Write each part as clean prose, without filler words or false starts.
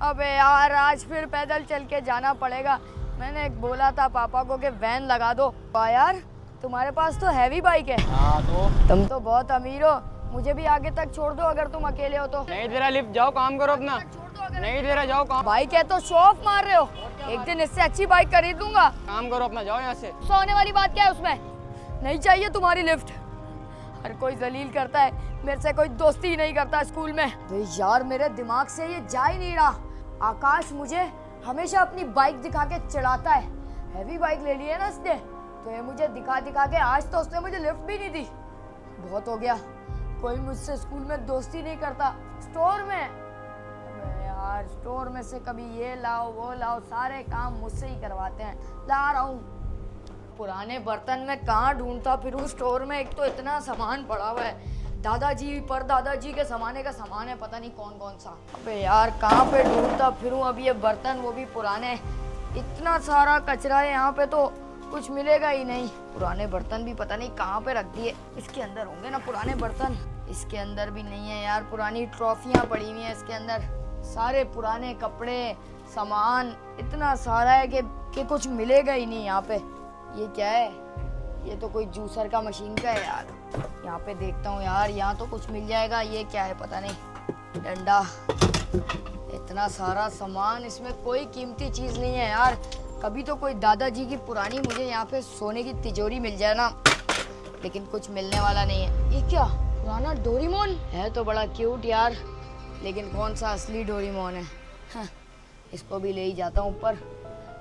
अबे यार आज फिर पैदल चल के जाना पड़ेगा। मैंने बोला था पापा को कि वैन लगा दो। यार तुम्हारे पास तो हैवी बाइक है। हाँ तो तुम तो बहुत अमीर हो, मुझे भी आगे तक छोड़ दो अगर तुम अकेले हो तो। नहीं दे रहा लिफ्ट, जाओ काम करो अपना। नहीं दे रहा, जाओ काम। बाइक है तो शो ऑफ मार रहे हो। एक दिन इससे अच्छी बाइक खरीद लूंगा। काम करो अपना, जाओ यहाँ से। सोने वाली बात क्या है उसमें? नहीं चाहिए तुम्हारी लिफ्ट। हर कोई जलील करता है, मेरे से कोई दोस्ती ही नहीं करता स्कूल में। तो यार मेरे दिमाग से ये जा ही नहीं रहा। आकाश मुझे हमेशा अपनी बाइक दिखा के चिढ़ाता है। हैवी बाइक ले ली है ना इसने, तो ये मुझे दिखा दिखा के आज तो उसने मुझे लिफ्ट भी नहीं दी। बहुत हो गया, कोई मुझसे स्कूल में दोस्ती नहीं करता। स्टोर में यार, स्टोर में से कभी ये लाओ वो लाओ, सारे काम मुझसे ही करवाते हैं। ला रहा हूँ। पुराने बर्तन में कहाँ ढूंढता फिरूं स्टोर में, एक तो इतना सामान पड़ा हुआ है। दादाजी पर दादाजी के ज़माने का सामान है, पता नहीं कौन कौन सा। अबे यार कहाँ पे ढूंढता फिरूं अब ये बर्तन, वो भी पुराने। इतना सारा कचरा है यहाँ पे तो कुछ मिलेगा ही नहीं। पुराने बर्तन भी पता नहीं कहाँ पे रख दिए। इसके अंदर होंगे ना पुराने बर्तन। इसके अंदर भी नहीं है यार, पुरानी ट्रॉफियाँ पड़ी हुई हैं इसके अंदर। सारे पुराने कपड़े सामान इतना सारा है कि कुछ मिलेगा ही नहीं यहाँ पे। ये क्या है? ये तो कोई जूसर का मशीन का है यार। यहाँ पे देखता हूँ यार, यहाँ तो कुछ मिल जाएगा। ये क्या है पता नहीं। डंडा, इतना सारा सामान, इसमें कोई कीमती चीज़ नहीं है यार। कभी तो कोई दादाजी की पुरानी मुझे यहाँ पे सोने की तिजोरी मिल जाए ना, लेकिन कुछ मिलने वाला नहीं है। ये क्या पुराना डोरेमोन है? तो बड़ा क्यूट यार, लेकिन कौन सा असली डोरेमोन है? हाँ, इसको भी ले ही जाता हूँ ऊपर।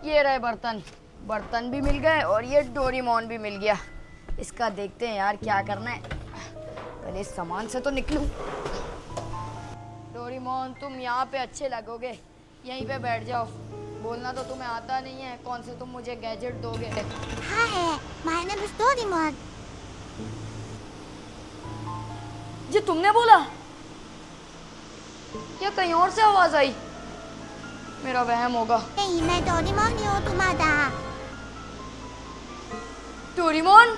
ये रहे बर्तन, बर्तन भी मिल गए और ये डोरेमोन भी मिल गया। इसका देखते हैं यार क्या करना है। पहले इस सामान से तो निकलूं। डोरेमोन तुम यहाँ पे अच्छे लगोगे, यहीं पे बैठ जाओ। बोलना तो तुम्हें आता नहीं है, कौन से तुम मुझे गैजेट दोगे? Hi, my name is Doraemon. जी तुमने बोला या कहीं और से आवाज आई? मेरा वहम होगा। नहीं, मैं डोरेमोन ही हूँ तुम्हारा। डोरेमोन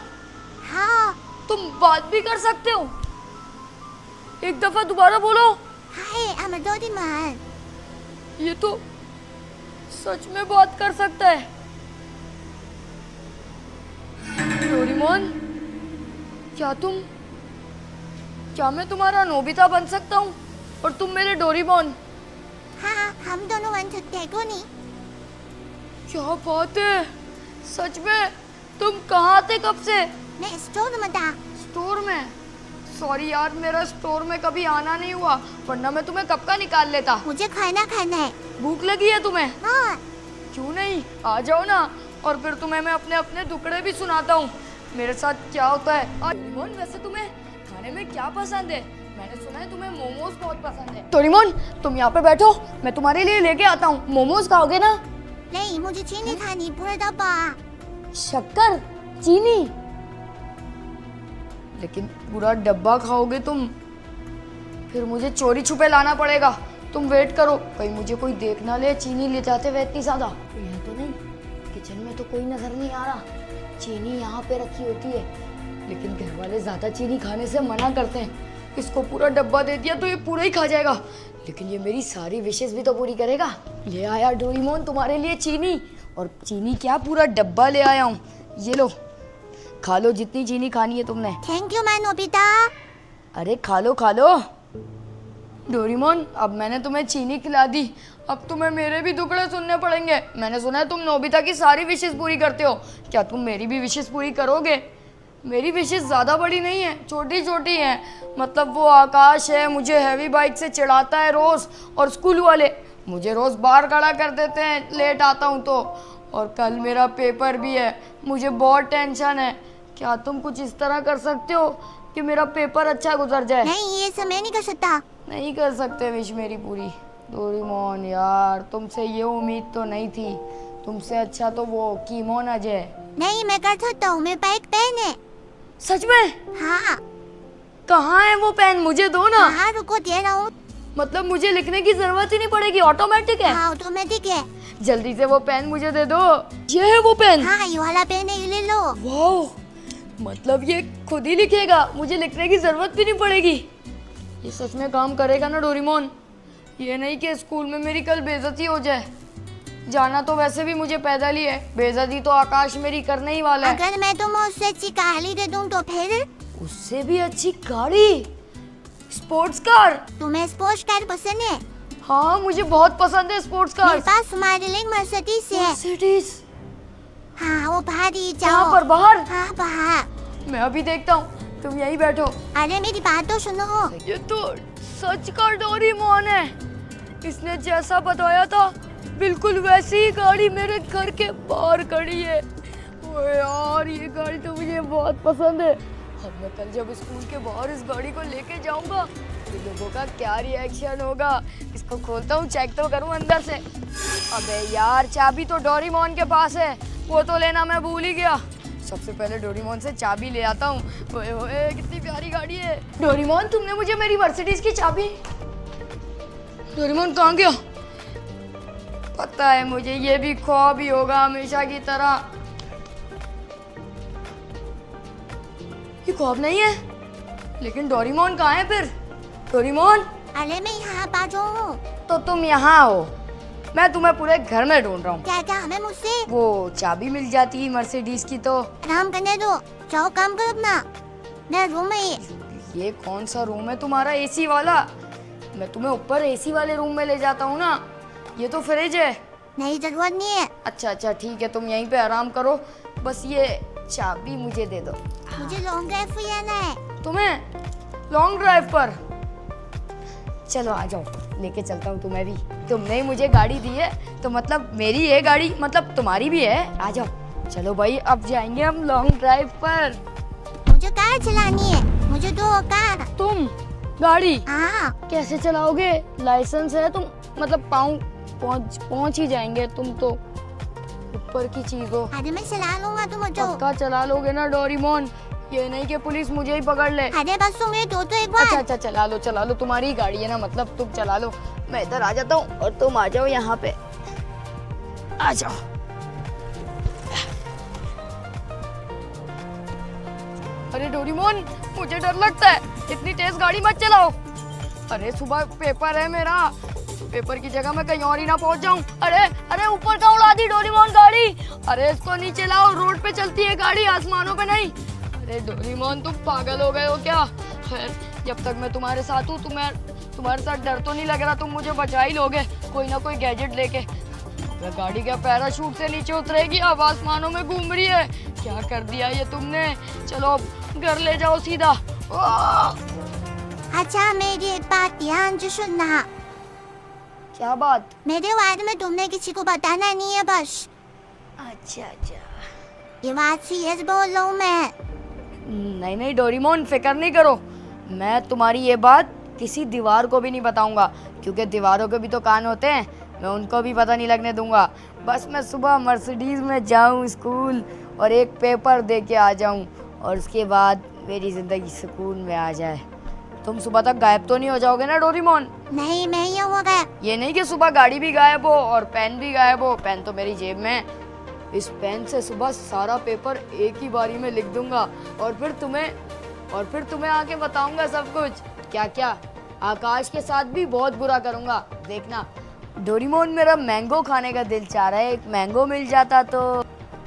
हाँ। तुम बात भी कर सकते हो? एक दफा दोबारा बोलो। Hi, I'm a Doraemon. ये तो सच में बात कर सकता है। डोरेमोन क्या मैं तुम्हारा नोबिता बन सकता हूँ और तुम मेरे डोरेमोन? हाँ, हम दोनों बन सकते हैं, क्यों नहीं? क्या बात है, सच में? तुम कहाँ थे कब से? मैं स्टोर में था। स्टोर में? सॉरी यार, मेरा स्टोर में कभी आना नहीं हुआ, वरना मैं तुम्हें कब का निकाल लेता। मुझे खाना खाना है। भूख लगी है तुम्हें? हाँ। क्यों नहीं, आ जाओ ना, और फिर तुम्हें मैं अपने अपने दुखड़े भी सुनाता हूँ मेरे साथ क्या होता है। डोरेमोन वैसे तुम्हें खाने में क्या पसंद है? मैंने सुना है तुम्हें मोमोज बहुत पसंद है। डोरेमोन तुम यहाँ पे बैठो, मैं तुम्हारे लिए लेके आता हूँ। मोमोज खाओगे ना? नहीं, मुझे चीनी खानी, पूरा डब्बा। शक्कर, चीनी? लेकिन पूरा डब्बा खाओगे तुम, फिर मुझे चोरी छुपे लाना पड़ेगा। तुम वेट करो, कहीं मुझे कोई देख ना ले चीनी ले जाते हुए इतनी ज्यादा। यहाँ तो नहीं, किचन में तो कोई नजर नहीं आ रहा। चीनी यहाँ पे रखी होती है, लेकिन घर वाले ज्यादा चीनी खाने से मना करते हैं। इसको पूरा डब्बा दे दिया तो ये पूरा ही खा जाएगा, लेकिन ये मेरी सारी विशेष भी तो पूरी करेगा। ले आया डोरेमोन तुम्हारे लिए चीनी, और चीनी क्या पूरा डब्बा ले आया हूँ। ये लो, खा लो जितनी चीनी खानी है तुमने। थैंक यू मैं नोबिता। अरे खा लो खा लो। डोरेमोन अब मैंने तुम्हें चीनी खिला दी, अब तुम्हें मेरे भी दुखड़े सुनने पड़ेंगे। मैंने सुना है तुम नोबिता की सारी विशेष पूरी करते हो, क्या तुम मेरी भी विशेष पूरी करोगे? मेरी विशेष ज़्यादा बड़ी नहीं है, छोटी छोटी है। मतलब वो आकाश है, मुझे हैवी बाइक से चिढ़ाता है रोज़, और स्कूल वाले मुझे रोज़ बाहर खड़ा कर देते हैं लेट आता हूँ तो। और कल मेरा पेपर भी है, मुझे बहुत टेंशन है। क्या तुम कुछ इस तरह कर सकते हो कि मेरा पेपर अच्छा गुजर जाए? नहीं, ये सब मैं नहीं कर सकता। नहीं कर सकते विश मेरी पूरी? डोरेमोन यार, तुमसे ये उम्मीद तो नहीं थी। तुमसे अच्छा तो वो कीमोन अजय। नहीं, मैं कर सकता हूँ, मेरे पास एक पेन है। सच में? हाँ। कहाँ है वो पेन? मुझे दो ना। हाँ, रुको दे रहा हूँ। मतलब मुझे लिखने की जरूरत ही नहीं पड़ेगी, ऑटोमेटिक है? हाँ, ऑटोमेटिक है। जल्दी से वो पेन मुझे दे दो। ये है वो पेन? हाँ, ये वाला पेन है, ये ले लो। वाह, मतलब ये खुद ही लिखेगा, मुझे लिखने की जरूरत भी नहीं पड़ेगी। ये सच में काम करेगा ना डोरेमोन? ये नहीं कि स्कूल में मेरी कल बेइज्जती हो जाए। जाना तो वैसे भी मुझे पैदल ही है, बेइज्जती तो आकाश मेरी करने ही वाला है। अगर मैं तुम्हें उससे अच्छी गाड़ी दे दूं तो फिर? उससे भी अच्छी गाड़ी, स्पोर्ट्स कार। तुम्हें स्पोर्ट्स कार पसंद है? हाँ मुझे बहुत पसंद है स्पोर्ट्स कार। मेरे पास तुम्हारे लिए मर्सिडीज है। मर्सिडीज? हाँ वो बाहर ही कहाँ जाओ। पर? बाहर? हाँ बाहर। मैं अभी देखता हूँ, तुम यहीं बैठो। अरे मेरी बात तो सुनो। ये तो सच का डोरेमोन है। इसने जैसा बताया था बिल्कुल वैसी ही गाड़ी मेरे घर के बाहर खड़ी है। ओए यार ये गाड़ी तो मुझे बहुत पसंद है। अब मैं कल जब स्कूल के बाहर इस गाड़ी को लेके जाऊंगा तो लोगों का क्या रिएक्शन होगा। इसको खोलता हूँ, चेक तो करूँ अंदर से। अबे यार चाबी तो डोरेमोन के पास है, वो तो लेना मैं भूल ही गया। सबसे पहले डोरेमोन से चाबी ले आता हूँ। ओए ओए कितनी प्यारी गाड़ी है। डोरेमोन तुमने मुझे मेरी मर्सिडीज की चाबी। डोरेमोन कहाँ गया? पता है मुझे ये भी ख्वाब ही होगा हमेशा की तरह। ये ख्वाब नहीं है, लेकिन डोरेमोन कहाँ है फिर? डोरेमोन? अरे मैं यहाँ बाजू हूँ। तो तुम यहाँ हो, मैं तुम्हें पूरे घर में ढूंढ रहा हूँ। क्या क्या हमें मुझसे? वो चाबी मिल जाती मर्सिडीज की तो। आराम करने दो, जाओ काम करो अपना। मेरा रूम है ये। ये कौन सा रूम है तुम्हारा? एसी वाला? मैं तुम्हें ऊपर एसी वाले रूम में ले जाता हूँ ना। ये तो फ्रिज है। नहीं जरूरत नहीं है। अच्छा अच्छा ठीक है, तुम यहीं पे आराम करो, बस ये चाबी मुझे दे दो। मुझे लॉन्ग ड्राइव पे जाना है। तुम्हें लॉन्ग ड्राइव पर? चलो आ जाओ, लेके चलता हूँ तुम्हें भी। तुमने ही मुझे गाड़ी दी है तो मतलब मेरी ये गाड़ी मतलब तुम्हारी भी है। आ जाओ, चलो भाई अब जाएंगे हम लॉन्ग ड्राइव पर। मुझे कार चलानी है, मुझे दो कार। तुम गाड़ी हाँ कैसे चलाओगे? लाइसेंस है तुम मतलब पहुंच ही जाएंगे। तुम तो ऊपर की चीज हो। अरे मैं चला लूंगा, तुम जो। पक्का चला लोगे ना डोरेमोन? ये नहीं कि पुलिस मुझे ही पकड़ ले। अरे बस तुम ये दो तो एक बार। अच्छा अच्छा चला लो, तुम्हारी ही गाड़ी है ना, मतलब तुम चला लो। मैं इधर आ जाता हूँ और तुम आ जाओ यहाँ पे। आ जाओ। अरे डोरेमोन मुझे डर लगता है, इतनी तेज गाड़ी मत चलाओ। अरे सुबह पेपर है मेरा, पेपर की जगह मैं कहीं और ही ना पहुंच जाऊं। अरे अरे ऊपर का उड़ा दी डोरेमोन गाड़ी। अरे इसको नीचे लाओ, रोड पे चलती है गाड़ी, आसमानों पे नहीं। अरे डोरेमोन तुम पागल हो गए हो क्या? खैर जब तक मैं तुम्हारे साथ हूँ तुम्हारे साथ डर तो नहीं लग रहा, तुम मुझे बचा ही लोगे कोई ना कोई गैजेट लेके। अगर गाड़ी का पैराशूट से नीचे उतरेगी, अब आसमानों में घूम रही है। क्या कर दिया ये तुमने? चलो अब घर ले जाओ सीधा। अच्छा मेरी एक बात ध्यान से सुनना। क्या बात? मेरे बारे में तुमने किसी को बताना नहीं है बस। अच्छा अच्छा। ये बात सीरियस बोल रहा हूँ मैं। नहीं नहीं डोरेमोन फिक्र नहीं करो, मैं तुम्हारी ये बात किसी दीवार को भी नहीं बताऊंगा, क्योंकि दीवारों के भी तो कान होते हैं, मैं उनको भी पता नहीं लगने दूंगा। बस मैं सुबह मर्सिडीज में जाऊं स्कूल और एक पेपर दे के आ जाऊं और उसके बाद मेरी ज़िंदगी सुकून में आ जाए। तुम सुबह तक गायब तो नहीं हो जाओगे ना डोरेमोन? नहीं मैं ही हो गया। ये नहीं कि सुबह गाड़ी भी गायब हो और पेन भी गायब हो। पेन तो मेरी जेब में है, इस पेन से सुबह सारा पेपर एक ही बारी में लिख दूंगा और फिर तुम्हें आके बताऊंगा सब कुछ, क्या क्या। आकाश के साथ भी बहुत बुरा करूंगा, देखना। डोरेमोन मेरा मैंगो खाने का दिल चाह रहा है, एक मैंगो मिल जाता तो।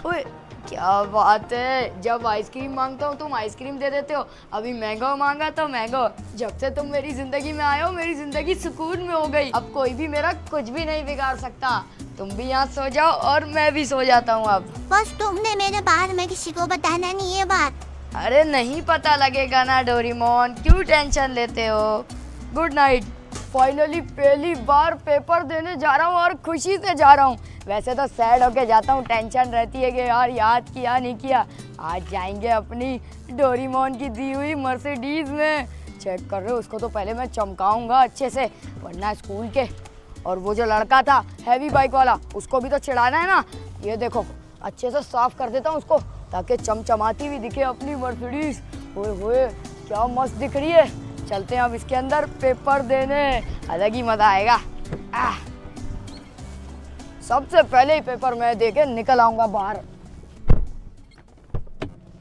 ओए क्या बात है, जब आइसक्रीम मांगता हूँ तुम आइसक्रीम दे देते हो, अभी मैंगो मांगा तो मैंगो। जब से तुम मेरी जिंदगी में आए हो मेरी जिंदगी सुकून में हो गई, अब कोई भी मेरा कुछ भी नहीं बिगाड़ सकता। तुम भी यहाँ सो जाओ और मैं भी सो जाता हूँ अब। बस तुमने मेरे बारे में किसी को बताना नहीं है बात। अरे नहीं पता लगेगा ना डोरेमोन, क्यों टेंशन लेते हो? Good night. फाइनली पहली बार पेपर देने जा रहा हूँ और खुशी से जा रहा हूँ। वैसे तो सैड होके जाता हूँ, टेंशन रहती है कि यार याद किया नहीं किया। आज जाएंगे अपनी डोरेमोन की दी हुई मर्सिडीज में। चेक कर रहे हो, उसको तो पहले मैं चमकाऊंगा अच्छे से, वरना स्कूल के और वो जो लड़का था हैवी बाइक वाला उसको भी तो चिढ़ाना है ना। ये देखो अच्छे से साफ कर देता हूँ उसको ताकि चमचमाती हुई दिखे अपनी मर्सिडीज। ओए होए क्या मस्त दिख रही है। चलते हैं अब इसके अंदर पेपर देने, अलग ही मजा आएगा। सबसे पहले ही पेपर मैं दे के निकल आऊंगा बाहर।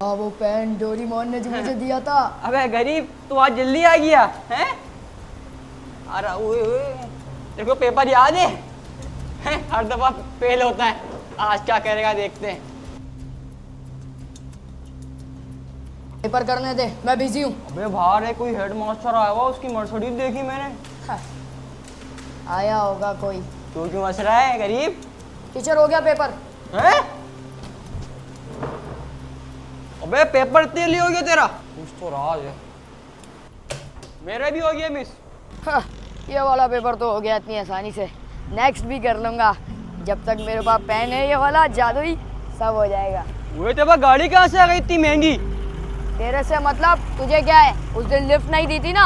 वो पेन डोरेमोन ने जो मुझे दिया था। अबे गरीब, तू आज जल्दी आ गया हैं? अरे ओए ओए, तेरे को पेपर याद है? हर दफा फेल होता है। आज क्या करेगा देखते हैं। पेपर करने दे, मैं बिजी हूँ। अबे बाहर है कोई हेड मास्टर आया हुआ, उसकी मर्सिडीज देखी मैंने। हाँ, आया होगा कोई। तू क्यों हंस रहा है गरीब? टीचर हो गया पेपर। हैं? अबे पेपर इतने लिए हो गया तेरा? कुछ तो राज है। मेरे भी हो गया मिस। हाँ, ये वाला पेपर तो हो गया इतनी आसानी से। नेक्स्ट भी कर लूंगा। जब तक मेरे पास पेन है ये वाला जादुई, सब हो जाएगा। वो तेरा गाड़ी कहाँ से आ गई इतनी महंगी? तेरे से मतलब तुझे क्या है? उस दिन लिफ्ट नहीं दी थी ना,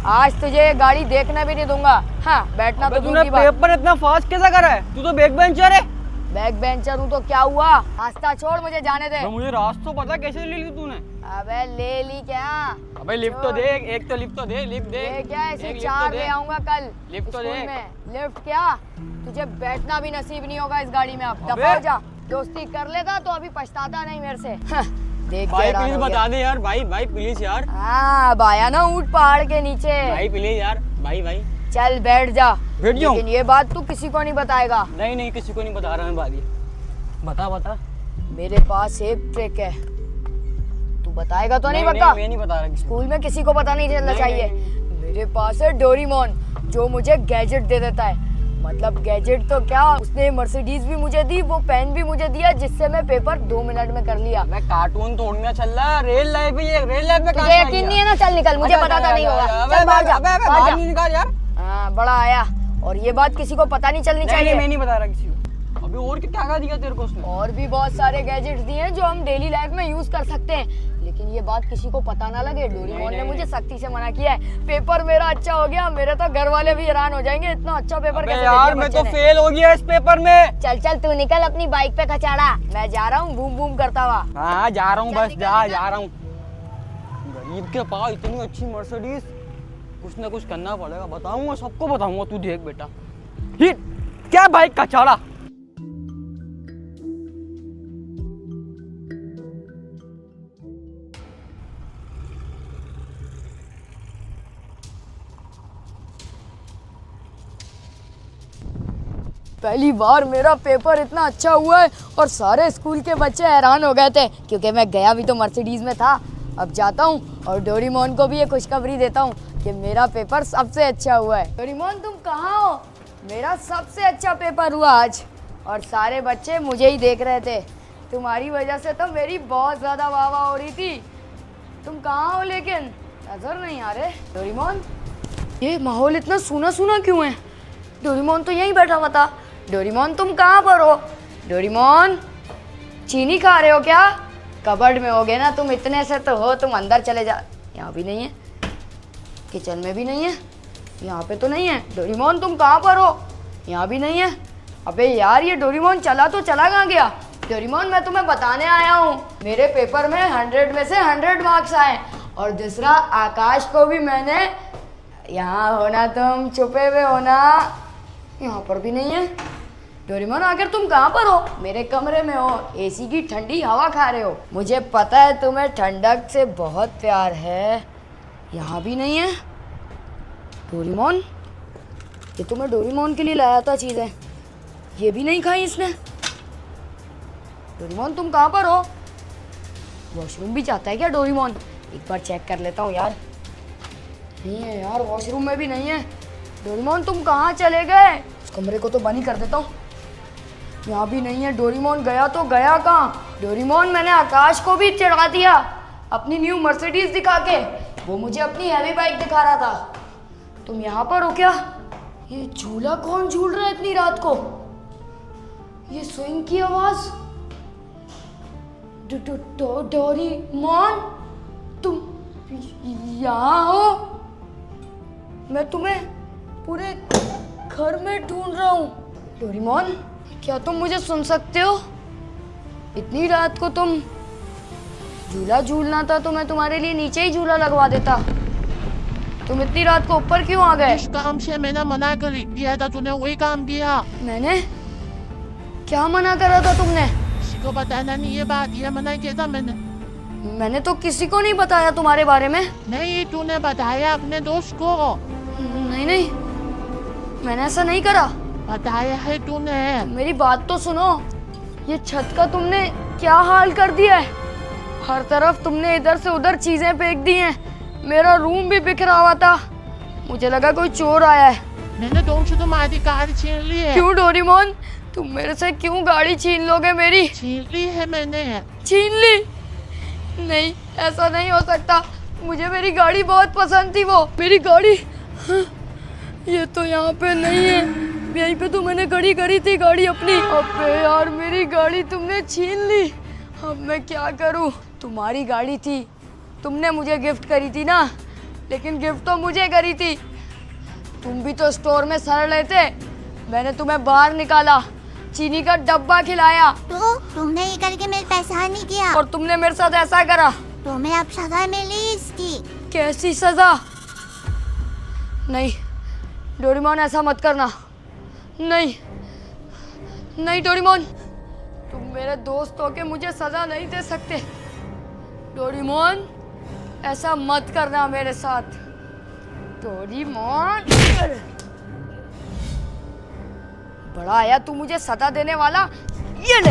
आज तुझे गाड़ी देखने भी नहीं दूंगा। हाँ, बैठना तो तूने दूर की बात। पेपर इतना फास्ट कैसा करा है? तू तो बैक बेंचर है। बैक बेंचर हूँ तो क्या हुआ? रास्ता छोड़, मुझे जाने दे। तो मुझे रास्ता पता कैसे ले ली तूने? अबे ले ली क्या? अबे लिफ्ट तो दे, एक तो लिफ्ट तो दे, लिफ्ट दे। ये क्या ऐसे एक लिफ्ट चार तो दे। ले आऊंगा कल लिफ्ट तो स्कूल दे। में। लिफ्ट क्या? तुझे बैठना भी नसीब नहीं होगा इस गाड़ी में। अब अबे! दफा हो जा। दोस्ती कर लेता तो अभी पछताता नहीं मेरे से। देख के भाई हैरान प्लीज हो गया। बता दे यार, भाई भाई प्लीज यार। हाँ, अब आया ना ऊंट पहाड़ के नीचे। भाई प्लीज यार, भाई भाई। चल बैठ जा। बैठ जाऊं? लेकिन ये बात तू किसी को नहीं बताएगा। नहीं नहीं, किसी को नहीं बता रहा मैं बात ये। बता बता। मेरे पास एक ट्रिक है, तू बताएगा तो नहीं बता? नहीं, मैं नहीं बता रहा किसी को। स्कूल में किसी को पता नहीं चलना नहीं, चाहिए। नहीं, मेरे पास है डोरीमोन, जो मुझे गैजेट दे देता है। मतलब गैजेट तो क्या, उसने मर्सिडीज भी मुझे दी, वो पेन भी मुझे दिया, जिससे मैं पेपर 2 मिनट में कर लिया। मैं कार्टून तोड़ना चल रहा है, रियल लाइफ है ये, रियल लाइफ में कहाँ तुझे से यकीन आई नहीं है ना? चल निकल, मुझे अच्छा, पता था अच्छा, नहीं होगा। अच्छा, चल बाहर जा, अबे, अबे, बाहर बाहर जा। नहीं निकाल यार। हाँ, बड़ा आया। और ये बात किसी को पता नहीं चलनी नहीं चाहिए। नहीं, मैं नहीं बता रहा किसी को। अभी और क्या दिया तेरे को उसने? और भी बहुत सारे गैजेट्स दिए हैं जो हम डेली लाइफ में यूज कर सकते हैं, लेकिन ये बात किसी को पता ना लगे। डोरीमोन ने मुझे सख्ती से मना किया है। पेपर मेरा अच्छा हो गया, मेरे तो घर वाले भी हैरान हो जाएंगे, इतना अच्छा पेपर अबे कैसे यार, दे दिया मैं बच्चे तो ने। फेल हो गया इस पेपर में। चल चल तू निकल अपनी बाइक पे कचाड़ा, मैं जा रहा हूँ बूम बूम करता हुआ। हाँ जा रहा हूँ, चल बस निकल, जा निकल। रहा हूँ। गरीब के पास इतनी अच्छी मर्सिडीज, कुछ ना कुछ करना पड़ेगा। बताऊंगा, सबको बताऊंगा। तू देख बेटा, हिट क्या बाइक कचाड़ा। पहली बार मेरा पेपर इतना अच्छा हुआ है और सारे स्कूल के बच्चे हैरान हो गए थे, क्योंकि मैं गया भी तो मर्सिडीज में था। अब जाता हूँ और डोरीमोन को भी ये खुशखबरी देता हूँ कि मेरा पेपर सबसे अच्छा हुआ है। डोरीमोन तुम कहाँ हो? मेरा सबसे अच्छा पेपर हुआ आज और सारे बच्चे मुझे ही देख रहे थे। तुम्हारी वजह से तो मेरी बहुत ज़्यादा वाह वाह हो रही थी। तुम कहाँ हो लेकिन? नजर नहीं आ रहे। डोरीमोन, ये माहौल इतना सूना सूना क्यों है? डोरीमोन तो यहीं बैठा हुआ था। डोरीमोन तुम कहाँ पर हो? डोरीमोन, चीनी खा रहे हो क्या? कबर्ड में होगे ना तुम, इतने से तो हो। तुम अंदर चले जा। यहाँ भी नहीं है, किचन में भी नहीं है, यहाँ पे तो नहीं है। डोरीमोन तुम कहाँ पर हो? यहाँ भी नहीं है। अबे यार, ये डोरीमोन चला तो चला कहाँ गया? डोरीमोन, मैं तुम्हें बताने आया हूँ, मेरे पेपर में 100 में से 100 मार्क्स आए। और दूसरा, आकाश को भी मैंने, यहाँ होना तुम, छुपे हुए होना। यहाँ पर भी नहीं है। डोरीमोन, आखिर तुम कहाँ पर हो? मेरे कमरे में हो, एसी की ठंडी हवा खा रहे हो। मुझे पता है तुम्हें ठंडक से बहुत प्यार है। यहाँ भी नहीं है। डोरीमोन, ये तो मैं डोरीमोन के लिए लाया था चीज़ें, ये भी नहीं खाई इसने। डोरीमोन तुम कहाँ पर हो? वॉशरूम भी जाता है क्या डोरीमोन? एक बार चेक कर लेता हूँ यार। नहीं है यार, वॉशरूम में भी नहीं है। डोरीमोन तुम कहाँ चले गए? इस कमरे को तो बंद ही कर देता हूँ। यहाँ भी नहीं है। डोरीमोन गया तो गया कहाँ? डोरीमोन, मैंने आकाश को भी चढ़ा दिया अपनी न्यू मर्सिडीज दिखा के। वो मुझे अपनी हैवी बाइक दिखा रहा था। तुम यहाँ पर हो क्या? ये झूला कौन झूल रहा है इतनी रात को? ये स्विंग की आवाज। डोरीमोन, तुम यहाँ हो? मैं तुम्हें पूरे घर में ढूंढ रहा हूँ। डोरीमोन, क्या तुम मुझे सुन सकते हो? इतनी रात को तुम, झूला झूलना था तो मैं तुम्हारे लिए नीचे ही झूला लगवा देता। तुम इतनी रात को ऊपर क्यों आ गए? इस काम से मैंने मना कर दिया था, तूने वही काम किया। मैंने क्या मना करा था तुमने? किसी को बताना नहीं ये बात, ये मना किया था मैंने। मैंने तो किसी को नहीं बताया तुम्हारे बारे में। नहीं, तूने बताया अपने दोस्त को। नहीं नहीं, मैंने ऐसा नहीं करा। बताया है तूने। मेरी बात तो सुनो, ये छत का तुमने क्या हाल कर दिया है। हर तरफ तुमने इधर से उधर चीजें फेंक दी हैं। मेरा रूम भी बिखरा हुआ था। मुझे लगा कोई चोर आया है। मैंने तुमसे तुम्हारी कार छीन ली है। क्यों डोरेमोन, तुम मेरे से क्यों गाड़ी छीन लोगे मेरी? छीन ली है मैंने। छीन ली? नहीं, ऐसा नहीं हो सकता। मुझे मेरी गाड़ी बहुत पसंद थी। वो मेरी गाड़ी, हाँ, ये तो यहाँ पे नहीं है। यहीं पे तो मैंने खड़ी करी थी गाड़ी अपनी। अबे यार, मेरी गाड़ी तुमने छीन ली। अब मैं क्या करूँ? तुम्हारी गाड़ी थी, तुमने मुझे गिफ्ट करी थी ना, लेकिन गिफ्ट तो मुझे करी थी। तुम भी तो स्टोर में सड़ रहे थे, मैंने तुम्हें बाहर निकाला, चीनी का डब्बा खिलाया। तो तुमने ये करके मेरे परेशान नहीं किया और तुमने मेरे साथ ऐसा करा। तुम्हें अब सजा मिली इसकी। कैसी सजा? नहीं डोरेमोन, ऐसा मत करना। नहीं नहीं डोरेमोन, तुम मेरे दोस्त हो के मुझे सजा नहीं दे सकते। डोरेमोन, ऐसा मत करना मेरे साथ। डोरेमोन, बड़ा आया तू मुझे सजा देने वाला। ये ले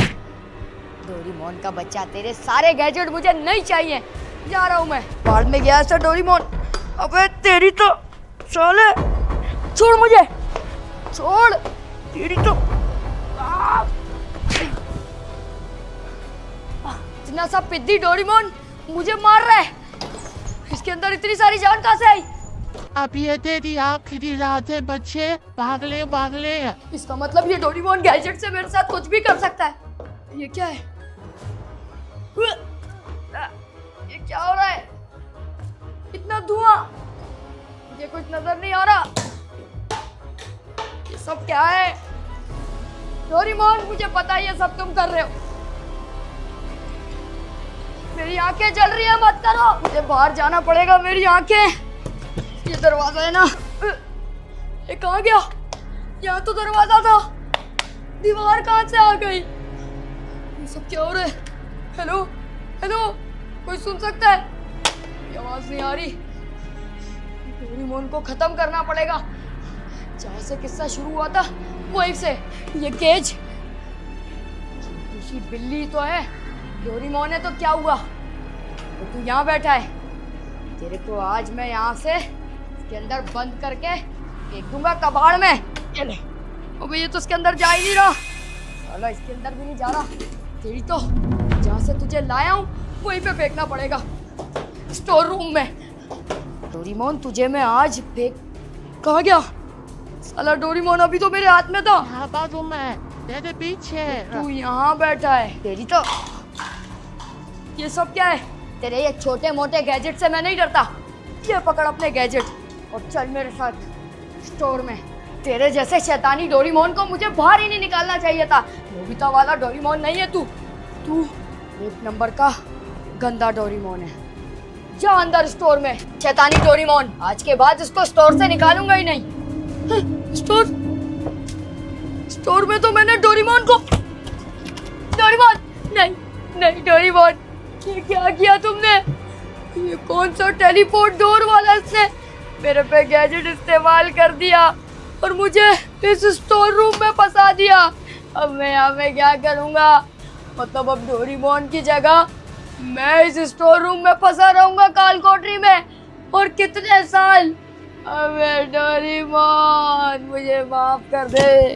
डोरेमोन का बच्चा, तेरे सारे गैजेट मुझे नहीं चाहिए। जा रहा हूँ मैं। बाढ़ में गया ऐसा डोरेमोन। अबे तेरी तो साले, छोड़ मुझे, छोड़, तेरी तो इतना सा पिद्दी डोरेमोन मुझे मार रहा है। इसके अंदर इतनी सारी जान कहाँ से आई? अब ये तेरी आखिरी रात है बच्चे, भाग ले भाग ले। इसका मतलब ये डोरेमोन गैजेट से मेरे साथ कुछ भी कर सकता है। ये क्या है? ये क्या हो रहा है? इतना धुआं, मुझे कुछ नजर नहीं आ रहा। ये सब क्या है? डोरेमोन, मुझे पता है ये सब तुम कर रहे हो। मेरी आंखें जल रही है, मत करो। मुझे बाहर जाना पड़ेगा, मेरी आंखें। ये दरवाजा है ना, ये कहाँ गया? यहाँ तो दरवाजा था, दीवार कहाँ से आ गई? ये सब क्या हो रहा है? हेलो हेलो, कोई सुन सकता है? ये आवाज नहीं आ रही। डोरेमोन को खत्म करना पड़ेगा। जहाँ से किस्सा शुरू हुआ था वहीं से। ये केज, दूसरी बिल्ली तो है। डोरेमोन है तो क्या हुआ? तो तू यहाँ बैठा है। तेरे को आज मैं यहाँ से इसके अंदर बंद करके फेंक दूंगा कबाड़ में। ये ले। अबे ये तो इसके अंदर जा ही नहीं रहा। साला इसके अंदर भी नहीं जा रहा। तेरी तो, जहाँ से तुझे लाया हूँ वहीं पे फेंकना पड़ेगा, स्टोर रूम में। डोरेमोन, तुझे मैं आज फेंक, कहाँ गया साला डोरेमोन? अभी तो मेरे हाथ में था। यहाँ बाजू में तेरे पीछे। तू यहाँ बैठा है। तेरी तो, ये सब क्या है? तेरे ये छोटे मोटे गैजेट से मैं नहीं डरता। ये पकड़ अपने गैजेट और चल मेरे साथ स्टोर में। तेरे जैसे शैतानी डोरेमोन को मुझे बाहर ही नहीं निकालना चाहिए था। नोबिता वाला डोरेमोन नहीं है तू। तू एक नंबर का गंदा डोरेमोन है। जा अंदर स्टोर में, शैतानी डोरेमोन। आज के बाद इसको स्टोर से निकालूंगा ही नहीं। स्टोर, स्टोर में तो मैंने डोरेमोन को, डोरेमोन, नहीं नहीं डोरेमोन, ये क्या किया तुमने? ये कौन सा टेलीपोर्ट डोर वाला इसने मेरे पे गैजेट इस्तेमाल कर दिया और मुझे इस स्टोर रूम में फंसा दिया। अब मैं यहाँ पे क्या करूँगा? मतलब अब डोरेमोन की जगह मैं इस स्टोर रूम में फंसा रहूँगा काल कोठरी में, और कितने साल? अबे डोरेमोन, मुझे माफ कर दे।